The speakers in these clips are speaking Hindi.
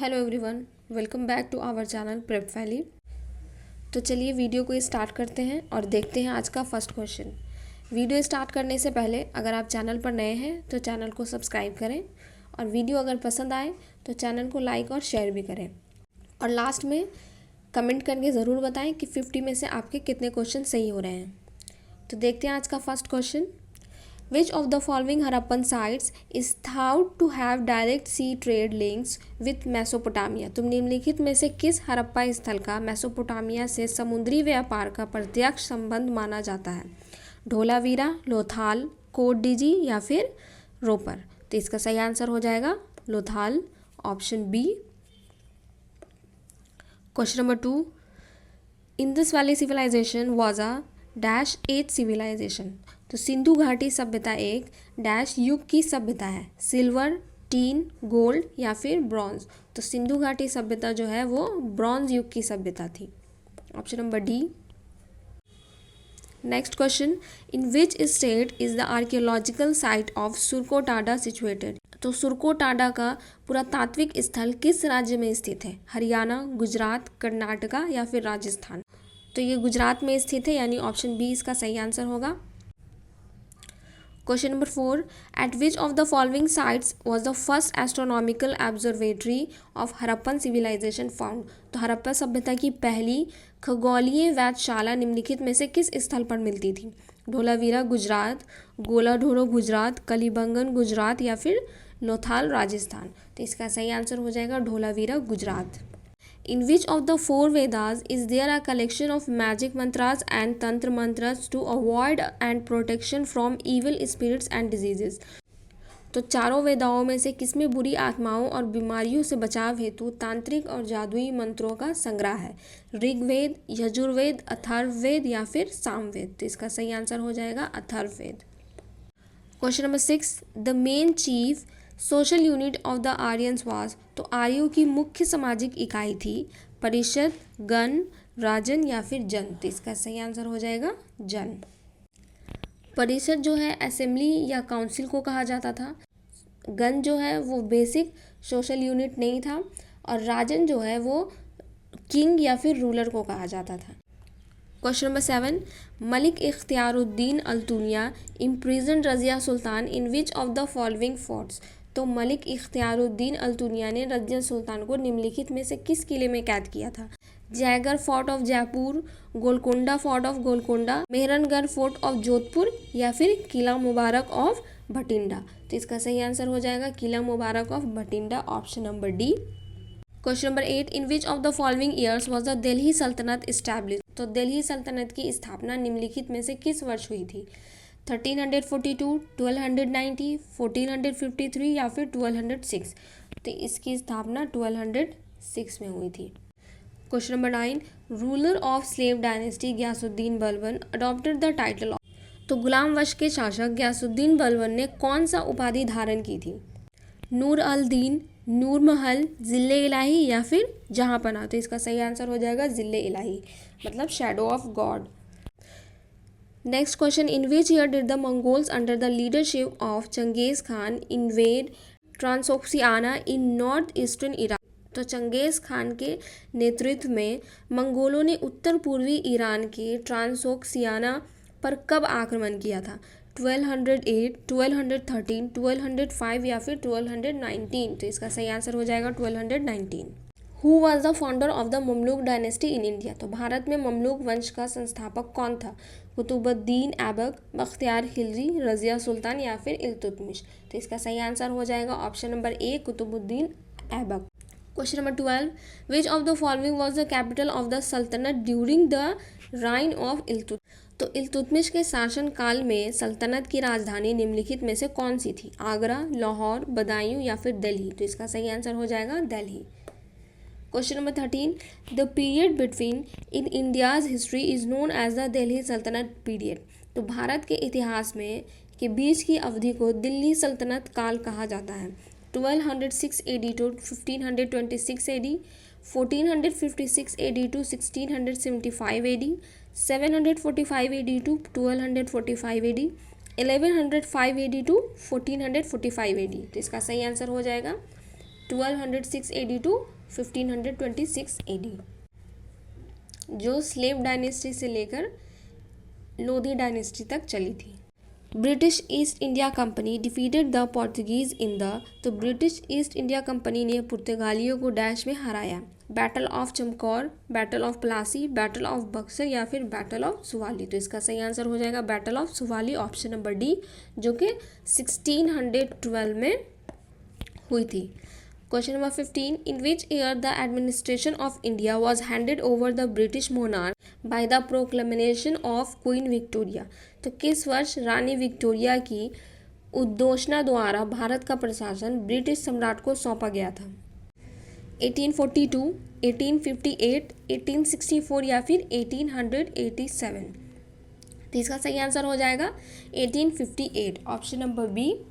Hello everyone, welcome back to our channel prep valley. तो चलिए वीडियो को स्टार्ट करते हैं और देखते हैं आज का फर्स्ट क्वेश्चन। वीडियो स्टार्ट करने से पहले अगर आप चैनल पर नए हैं तो चैनल को सब्सक्राइब करें और वीडियो अगर पसंद आए तो चैनल को लाइक और शेयर भी करें और लास्ट में कमेंट करके ज़रूर बताएं कि 50 में से आपके कितने क्वेश्चन सही हो रहे हैं। तो देखते हैं आज का first question. Which of the following Harappan sites is thought to have direct sea trade links with Mesopotamia? तुम निम्नलिखित में से किस हड़प्पा स्थल का मेसोपोटामिया से समुद्री व्यापार का प्रत्यक्ष संबंध माना जाता है? ढोलावीरा, लोथाल, कोट डीजी या फिर रोपर? तो इसका सही आंसर हो जाएगा Lothal, option B. Question number 2, Indus valley civilisation was a dash age civilisation. तो सिंधु घाटी सभ्यता एक डैश युग की सभ्यता है, सिल्वर, टीन, गोल्ड या फिर ब्रॉन्ज? तो सिंधु घाटी सभ्यता जो है वो ब्रॉन्ज युग की सभ्यता थी, option number D. Next question, in which state is the archaeological site of Surkotada situated? तो सुरकोटाडा का पुरातात्विक स्थल किस राज्य में स्थित है? हरियाणा, गुजरात, कर्नाटका या फिर राजस्थान? तो ये गुजरात में स्थित है, यानी ऑप्शन बी इसका सही आंसर होगा। Question number 4, at which of the following sites was the first astronomical observatory of Harappan civilisation found? तो हड़प्पा सभ्यता की पहली खगोलीय वेधशाला निम्नलिखित में से किस स्थल पर मिलती थी? ढोलावीरा गुजरात, गोलाढोरो गुजरात, कलिबंगन गुजरात या फिर लोथाल राजस्थान? तो इसका सही आंसर हो जाएगा Dholavira Gujarat. In which of the four Vedas is there a collection of magic mantras and tantra mantras to avoid and protection from evil spirits and diseases? तो चारों वेदाओं में से किसमें बुरी आत्माओं और बीमारियों से बचाव हेतु तांत्रिक और जादुई मंत्रों का संग्रह है? ऋग्वेद, यजुर्वेद, अथर्ववेद या फिर सामवेद? तो इसका सही आंसर हो जाएगा Atharvaveda. Question number 6, the main chief social unit of the Aryans was? तो आर्यों की मुख्य सामाजिक इकाई थी परिषद, गण, राजन या फिर जन? तो इसका सही आंसर हो जाएगा जन। परिषद जो है असेंबली या काउंसिल को कहा जाता था, गण जो है वो बेसिक सोशल यूनिट नहीं था और राजन जो है वो किंग या फिर रूलर को कहा जाता था। Question number 7, Malik Ikhtiyaruddin Altunia imprison Razia Sultan in which of the following forts? तो मलिक इख्तियारुद्दीन अल्तुनिया ने रजिया सुल्तान को निम्नलिखित में से किस किले में कैद किया था? Jaigarh fort of Jaipur, Golconda fort of Golconda, Mehrangarh fort of Jodhpur या फिर किला मुबारक ऑफ भटिंडा? तो इसका सही आंसर हो जाएगा Qila Mubarak of Bathinda, option number D. Question number 8, in which of the following years was the Delhi Sultanate establish? तो दिल्ली सल्तनत की स्थापना निम्नलिखित में से किस वर्ष हुई थी? 1342, 1290, 1453 या फिर 1206? तो इसकी स्थापना 1206 में हुई थी। Question number 9, ruler of slave dynasty Ghiyasuddin Balban adopted the title of? तो गुलाम वश के शासक गयासुद्दीन बलबन ने कौन सा उपाधि धारण की थी? नूर अल दीन, नूर महल, जिले इलाही या फिर जहांपना? तो इसका सही आंसर हो जाएगा जिले इलाही, मतलब shadow of God. Next question, in which year did the Mongols under the leadership of Genghis Khan invade Transoxiana in north eastern Iran? तो चंगेज खान के नेतृत्व में मंगोलों ने उत्तर पूर्वी ईरान के ट्रांसोक्सियाना पर कब आक्रमण किया था? 1208, 1213, 1205 या फिर 1219? तो इसका सही आंसर हो जाएगा 1219। Who was the founder of the Mamluk dynasty in India? तो भारत में ममलूक वंश का संस्थापक कौन था? कुतुबुद्दीन ऐबक, बख्तियार खिलजी, रजिया सुल्तान या फिर इल्तुतमिश? तो इसका सही आंसर हो जाएगा option number A, Qutubuddin Aibak. Question number 12, which of the following was the capital of the sultanat during the reign of Iltutmish? तो इल्तुतमिश के शासन काल में सल्तनत की राजधानी निम्नलिखित में से कौन सी थी? आगरा, लाहौर, बदायूं या फिर दिल्ली? तो इसका सही आंसर हो जाएगा Delhi. Question number 13, the period between in India's history is known as the Delhi Sultanate period? तो भारत के इतिहास में के बीच की अवधि को दिल्ली सल्तनत काल कहा जाता है। 1206 AD to 1526 AD, 1456 AD to 1675 AD, 745 AD to 1245 AD, 1105 AD to 1445 AD? तो इसका सही आंसर हो जाएगा 1206 AD टू 1526 AD, जो स्लेव डायनेस्टी से लेकर लोधी डायनेस्टी तक चली थी। British east India company defeated the Portuguese in the, तो ब्रिटिश ईस्ट इंडिया कंपनी ने पुर्तगालियों को डैश में हराया। Battle of Chamkaur, battle of Plassey, battle of Buxar या फिर बैटल ऑफ सुवाली। तो इसका सही आंसर हो जाएगा battle of Suvali, option number D, जो कि 1612 में हुई थी। Question number 15, in which year the administration of India was handed over the British monarch by the proclamation of queen Victoria. तो किस वर्ष रानी विक्टोरिया की उद्घोषणा द्वारा भारत का प्रशासन ब्रिटिश सम्राट को सौंपा गया था? 1842, 1858, 1864 या फिर 1887। तो इसका सही आंसर हो जाएगा 1858, ऑप्शन नंबर बी,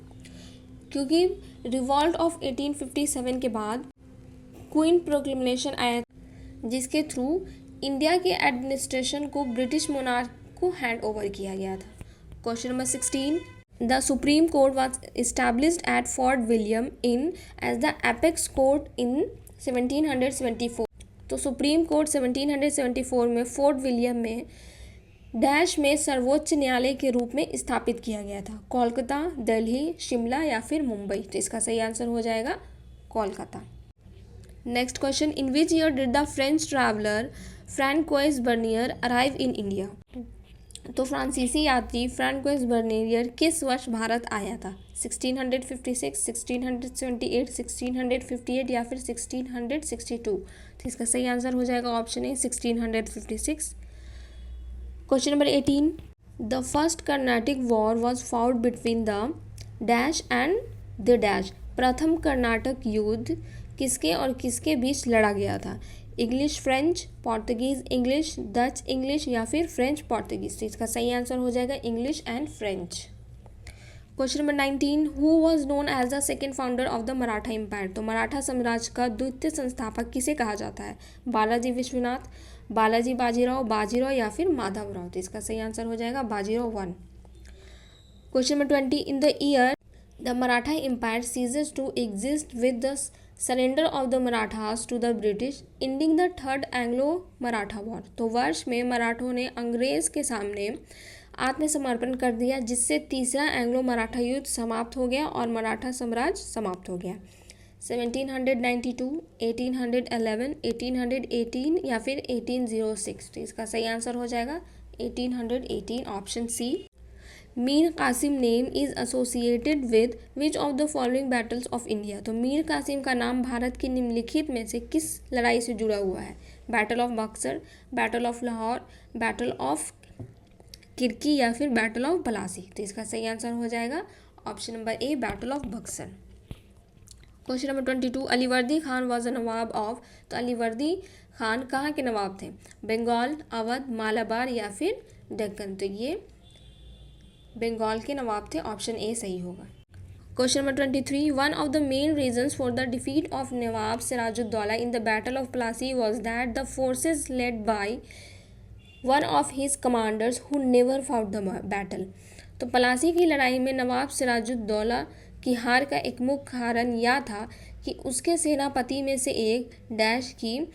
क्योंकि रिवॉल्ट ऑफ 1857 के बाद क्वीन प्रोक्लेमेशन आया जिसके थ्रू इंडिया के एडमिनिस्ट्रेशन को ब्रिटिश मोनार्क को हैंड ओवर किया गया था। Question number 16, the supreme court was established at Fort William in as the apex court in 1774। तो सुप्रीम कोर्ट 1774 में फोर्ट विलियम में डैश में सर्वोच्च न्यायालय के रूप में स्थापित किया गया था? कोलकाता, दिल्ली, शिमला या फिर मुंबई। तो इसका सही आंसर हो जाएगा Kolkata. Next question, in which year did the French traveller Francois Bernier arrive in India? तो फ्रांसीसी यात्री फ्रांकोइस बर्नियर किस वर्ष भारत आया था? 1656, 1678, 1658 या फिर 1662। तो इसका सही आंसर हो जाएगा option A, 1656। Question number 18, the first Carnatic war was fought between the dash and the dash. प्रथम कर्नाटक युद्ध किसके और किसके बीच लड़ा गया था? English French, Portuguese English, Dutch English या फिर फ्रेंच पोर्तुगीज। तो इसका सही आंसर हो जाएगा English and French. Question number 19, who was known as the second founder of the Maratha empire? तो मराठा साम्राज्य का द्वितीय संस्थापक किसे कहा जाता है? बालाजी विश्वनाथ, बालाजी बाजीराव या फिर माधवराव। तो इसका सही आंसर हो जाएगा Bajirao 1। Question number 20, in the year the Maratha empire ceases to exist with the surrender of the Marathas to the British ending the third Anglo Maratha war. तो वर्ष में मराठों ने अंग्रेज के सामने आत्मसमर्पण कर दिया, जिससे तीसरा एंग्लो मराठा युद्ध समाप्त हो गया और मराठा साम्राज्य समाप्त हो गया। 1792, 1811, 1818 या फिर 1806। तो इसका सही आंसर हो जाएगा 1818, option C. Mir Qasim name is associated with which of the following battles of India? तो मीर कासिम का नाम भारत की निम्नलिखित में से किस लड़ाई से जुड़ा हुआ है? Battle of Buxar, battle of Lahore, battle of Kirki या फिर बैटल ऑफ पलासी। तो इसका सही आंसर हो जाएगा option number A, battle of Buxar. Question number 22, Alivardi Khan was a Nawab of. तो अलीवर्दी खान कहाँ के नवाब थे? बंगाल, अवध, मालाबार या फिर दक्कन। तो ये बंगाल के नवाब थे, ऑप्शन ए सही होगा। Question number 23, one of the main reasons for the defeat of Nawab Sirajuddaula in the battle of Plassey was that the forces led by one of his commanders who never fought the battle. तो पलासी की लड़ाई में नवाब सिराजुद्दौला की हार का एक मुख्य कारण यह था कि उसके सेनापति में से एक डैश की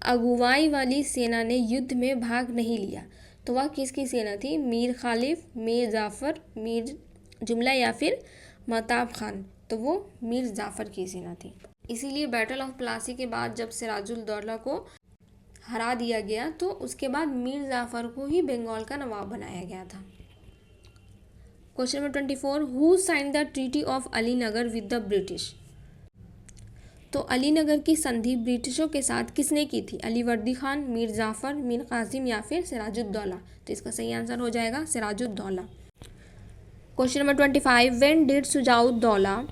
अगुवाई वाली सेना ने युद्ध में भाग नहीं लिया। तो वह किसकी सेना थी? मीर खालिफ, मीर जाफ़र, मीर जुमला या फिर महताब खान। तो वो मीर जाफ़र की सेना थी। इसीलिए बैटल ऑफ प्लासी के बाद जब सिराजुद्दौला को हरा दिया गया तो उसके बाद मीर जाफ़र को ही बंगाल का नवाब बनाया गया था। Question number 24, who sign the treaty of Alinagar with the British? तो अलीनगर की संधि ब्रिटिशों के साथ किसने की थी? अलीवर्दी खान, मीर जाफ़र, मीर कासिम या फिर सिराजुद्दौला। तो इसका सही आंसर हो जाएगा Sirajuddaula. Question number 25, when did Shujauddaula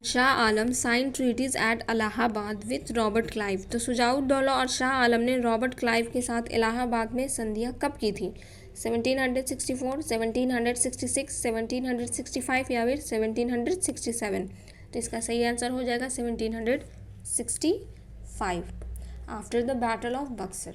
Shah Alam sign treaties at Allahabad with Robert Clive? तो शुजाउद्दौला और शाह आलम ने रॉबर्ट क्लाइव के साथ इलाहाबाद में संधियां कब की थी? 1764, 1766, 1765 या फिर 1767। तो इसका सही आंसर हो जाएगा 1765, after the battle of Buxar.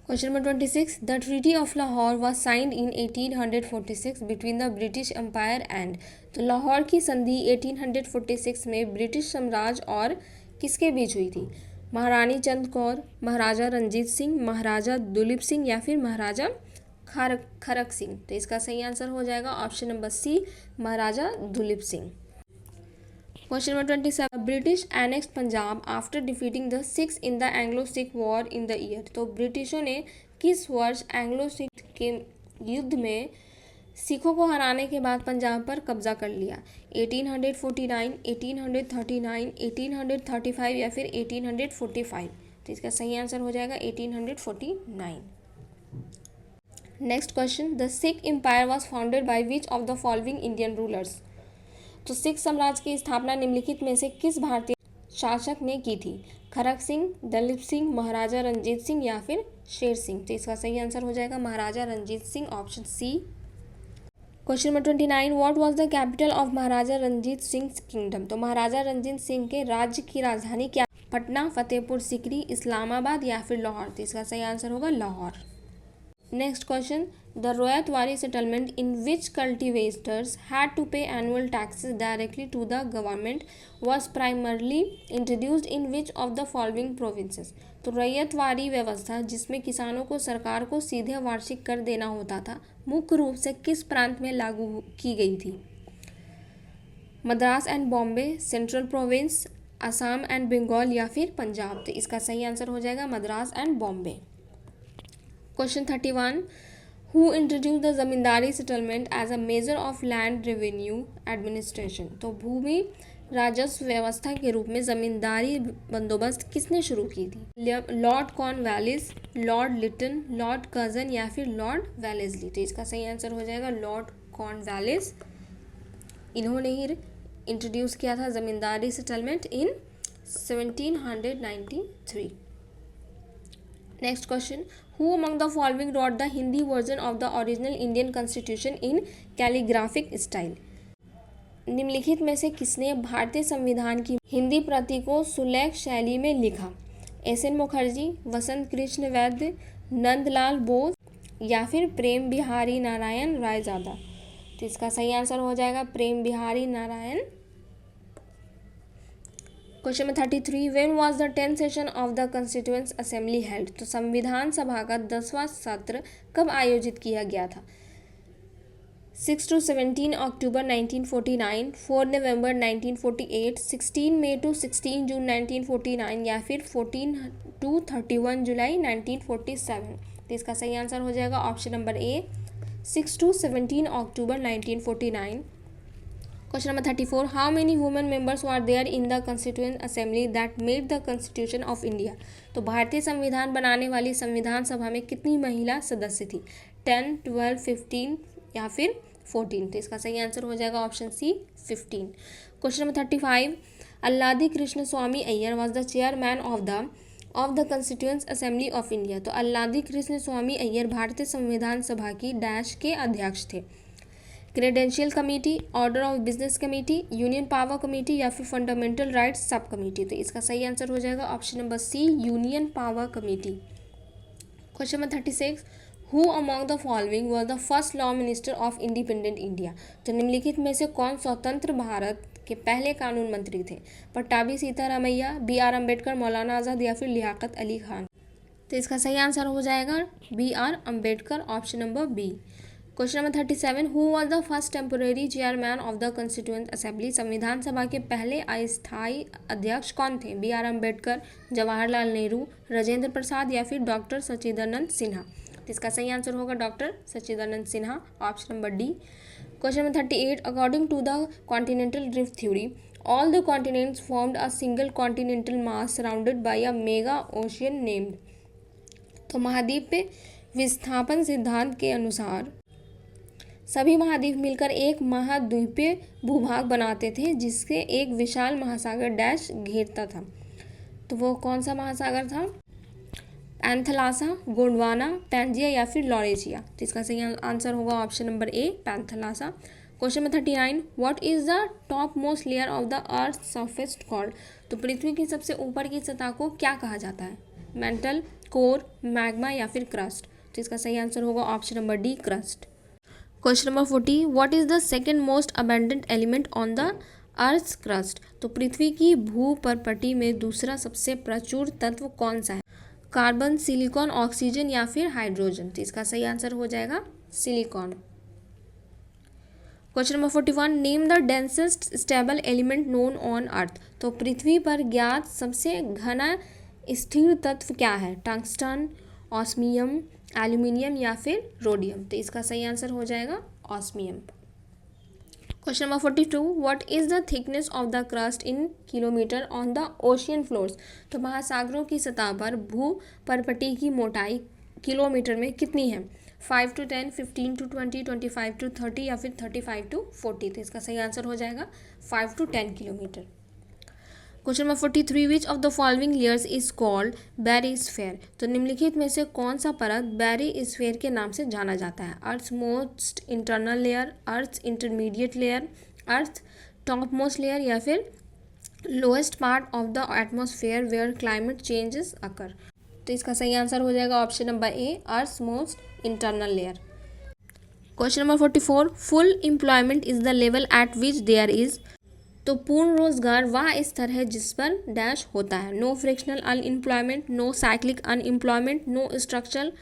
Question number 26, the treaty of Lahore was signed in 1846 between the British empire and. तो लाहौर की संधि 1846 में ब्रिटिश साम्राज्य और किसके बीच हुई थी? महारानी चंद कौर, महाराजा रंजीत सिंह, महाराजा दुलीप सिंह या फिर महाराजा खरक सिंह। तो इसका सही आंसर हो जाएगा option number C, Maharaja Duleep Singh. Question number 27, British annex Punjab after defeating the Sikhs in the Anglo Sikh war in the year. तो ब्रिटिशों ने किस वर्ष एंग्लो सिख के युद्ध में सिखों को हराने के बाद पंजाब पर कब्जा कर लिया? 1849, 1839, 1835 या फिर 1845। तो इसका सही आंसर हो जाएगा 1849। Next question, the Sikh empire was founded by which of the following Indian rulers. तो सिख साम्राज्य की स्थापना निम्नलिखित में से किस भारतीय शासक ने की थी? खरक सिंह, दलीप सिंह, महाराजा रंजीत सिंह या फिर शेर सिंह। तो इसका सही आंसर हो जाएगा Maharaja Ranjit Singh, option C. Question number 29, what was the capital of Maharaja Ranjit Singh kingdom. तो महाराजा रंजीत सिंह के राज्य की राजधानी क्या? पटना, फतेहपुर सिकरी, इस्लामाबाद या फिर लाहौर। तो इसका सही आंसर होगा Lahore. Next question, the Ryotwari settlement in which cultivators had to pay annual taxes directly to the government was primarily introduced in which of the following provinces. तो रैयतवारी व्यवस्था जिसमें किसानों को सरकार को सीधे वार्षिक कर देना होता था, मुख्य रूप से किस प्रांत में लागू की गई थी? Madras and Bombay, central province, Assam and Bengal या फिर पंजाब। तो इसका सही आंसर हो जाएगा Madras and Bombay. Question 31, who introduce the zamindari settlement as a major of land revenue administration. तो भूमि राजस्व व्यवस्था के रूप में जमींदारी बंदोबस्त किसने शुरू की थी? Lord Cornwallis, lord Lytton, lord Curzon या फिर लॉर्ड वेलेस्ली। तो इसका सही आंसर हो जाएगा लॉर्ड कॉर्नवालिस। इन्होंने ही इंट्रोड्यूस किया था zamindari settlement in 1793। Next question, who among the following wrote the Hindi version of the original Indian constitution in calligraphic style. निम्नलिखित में से किसने भारतीय संविधान की हिंदी प्रति को सुलेख शैली में लिखा? एस.एन. मुखर्जी, वसंत कृष्ण वैद्य, नंदलाल बोस या फिर प्रेम बिहारी नारायण रायजादा। तो इसका सही आंसर हो जाएगा Prem Behari Narayan. Question number 33, when was the 10th session of the constituent assembly held. तो संविधान सभा का 10वां सत्र कब आयोजित किया गया था? 6 to 17 October 1949, 4 November 1948, 16 May to 16 जून 1949 या फिर 14 to 31 जुलाई 1947। तो इसका सही आंसर हो जाएगा option number A, 6 to 17 October 1949। Question number 34, how many women members were there in the constituent assembly that made the constitution of India. तो भारतीय संविधान बनाने वाली संविधान सभा में कितनी महिला सदस्य थी? 10, 12, 15 या फिर 14। तो इसका सही आंसर हो जाएगा option C, 15। Question number 35, Alladi Krishna Swami Ayyar was the chairman of the constituent assembly of India. तो अल्लादी कृष्ण स्वामी अय्यर भारतीय संविधान सभा की डैश के अध्यक्ष थे? Credential committee, order of business committee, union power committee या फिर फंडामेंटल राइट्स सब कमेटी। तो इसका सही आंसर हो जाएगा option number C, union power committee. Question number 36, who among the following was the first law minister of independent India. तो निम्नलिखित में से कौन स्वतंत्र भारत के पहले कानून मंत्री थे? पट्टाभी सीतारामैया, बी.आर. अम्बेडकर, मौलाना आज़ाद या फिर लियाकत अली खान। तो इसका सही आंसर हो जाएगा B R. Ambedkar, option number B. Question number 37, who was the first temporary chairman of the constituent assembly. संविधान सभा के पहले अस्थायी अध्यक्ष कौन थे? बी.आर. अम्बेडकर, जवाहरलाल नेहरू, राजेंद्र प्रसाद या फिर डॉक्टर सच्चिदानंद सिन्हा। तो इसका सही आंसर होगा doctor Sachchidanand Sinha, option number D. Question number 38, according to the continental drift theory all the continents formed a single continental mass surrounded by a mega ocean named. तो महाद्वीप पे विस्थापन सिद्धांत के अनुसार सभी महाद्वीप मिलकर एक महाद्वीपीय भूभाग बनाते थे जिसके एक विशाल महासागर डैश घेरता था। तो वो कौन सा महासागर था? पैंथलासा, गोंडवाना, पैंजिया या फिर लॉरेशिया। तो इसका सही आंसर होगा option number A, Panthalassa. Question number 39, what is the top most layer of the earth surface called. तो पृथ्वी की सबसे ऊपर की सतह को क्या कहा जाता है? मेंटल, कोर, मैग्मा या फिर क्रस्ट। तो इसका सही आंसर होगा option number D, crust. Question number 40, what is the second most abundant element on the earth crust, तो पृथ्वी की भूपर्पटी में दूसरा सबसे प्रचुर तत्व कौन सा है? कार्बन, सिलिकॉन, ऑक्सीजन या फिर हाइड्रोजन? तो इसका सही आंसर हो जाएगा silicon. Question number 41, name the densest stable element known on earth, तो पृथ्वी पर ज्ञात सबसे घना स्थिर तत्व क्या है? टंगस्टन, ऑस्मियम, एल्यूमिनियम या फिर रोडियम? तो इसका सही आंसर हो जाएगा osmium. Question number 42, what is the thickness of the crust in kilometre on the ocean floors, तो महासागरों की सतह पर भू परपटी की मोटाई किलोमीटर में कितनी है? 5 to 10, 15 to 20, 25 to 30 या फिर 35 to 40? तो इसका सही आंसर हो जाएगा 5 to 10 kilometre. Question number 43, which of the following layers is called barysphere, तो निम्नलिखित में से कौन सा परत बैरिस्फेयर के नाम से जाना जाता है? Earth most internal layer, earth intermediate layer, earth top most layer या फिर lowest part of the atmosphere where climate changes occur? तो इसका सही आंसर हो जाएगा option number A, earth most internal layer. Question number 44, full employment is the level at which there is, तो पूर्ण रोजगार वह स्तर है जिस पर डैश होता है? No frictional unemployment, no cyclic unemployment, no structural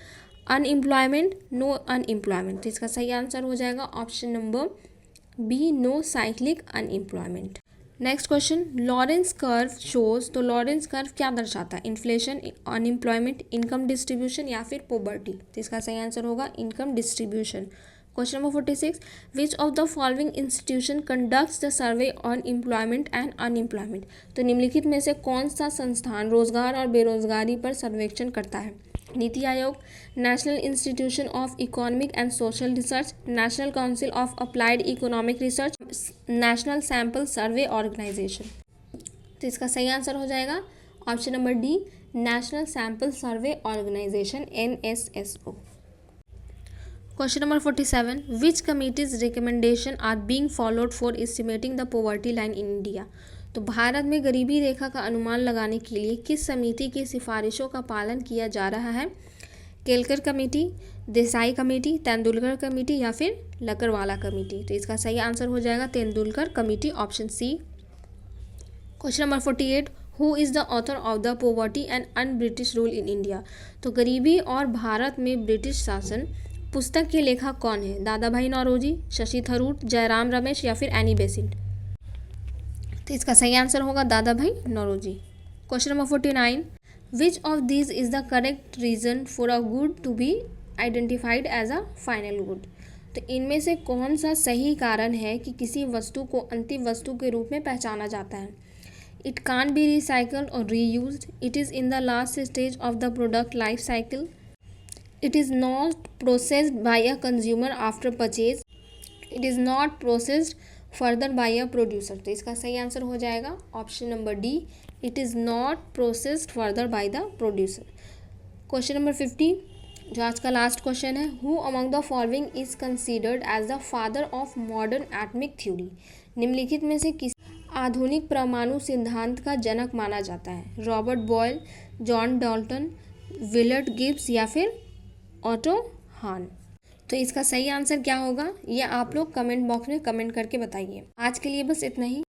unemployment, no unemployment? तो इसका सही आंसर हो जाएगा option number B, no cyclic unemployment. Next question, Lorenz curve shows, तो लॉरेंस कर्व क्या दर्शाता है? इन्फ्लेशन, अनएम्प्लॉयमेंट, इनकम डिस्ट्रीब्यूशन या फिर पॉवर्टी? तो इसका सही आंसर होगा income distribution. Question number 46, which of the following institution conducts the survey on employment and unemployment, तो निम्नलिखित में से कौन सा संस्थान रोजगार और बेरोजगारी पर सर्वेक्षण करता है? NITI Aayog, national institution of economic and social research, national council of applied economic research, national sample survey organisation? तो इसका सही आंसर हो जाएगा option number D, national sample survey organisation, NSSO। Question number 47, which committees recommendation are being followed for estimating the poverty line in India, तो भारत में गरीबी रेखा का अनुमान लगाने के लिए किस समिति की सिफारिशों का पालन किया जा रहा है? Kelkar committee, Desai committee, Tendulkar committee या फिर लकड़वाला कमेटी? तो इसका सही आंसर हो जाएगा Tendulkar committee, option C. Question number 48, who is the author of the poverty and un British rule in India, तो गरीबी और भारत में ब्रिटिश शासन पुस्तक के लेखक कौन है? दादा भाई नौरोजी, शशि थरूर, जयराम रमेश या फिर एनी बेसेंट? तो इसका सही आंसर होगा Dadabhai Naoroji. Question number 49, which of this is the correct reason for a good to be identified as a final good, तो इनमें से कौन सा सही कारण है कि किसी वस्तु को अंतिम वस्तु के रूप में पहचाना जाता है? इट कान बी रिसाइकल्ड और reused, it is in the last stage of the product life cycle, it is not processed by a consumer after purchase, it is not processed further by a producer? तो इसका सही आंसर हो जाएगा option number D, it is not processed further by the producer। Question number 50, जो आज का लास्ट क्वेश्चन है, who among the following is considered as the father of modern atomic theory, निम्नलिखित में से किस आधुनिक परमाणु सिद्धांत का जनक माना जाता है? Robert Boyle, John Dalton, William Gibbs या फिर ऑटो हान? तो इसका सही आंसर क्या होगा ये आप लोग कमेंट बॉक्स में कमेंट करके बताइए। आज के लिए बस इतना ही।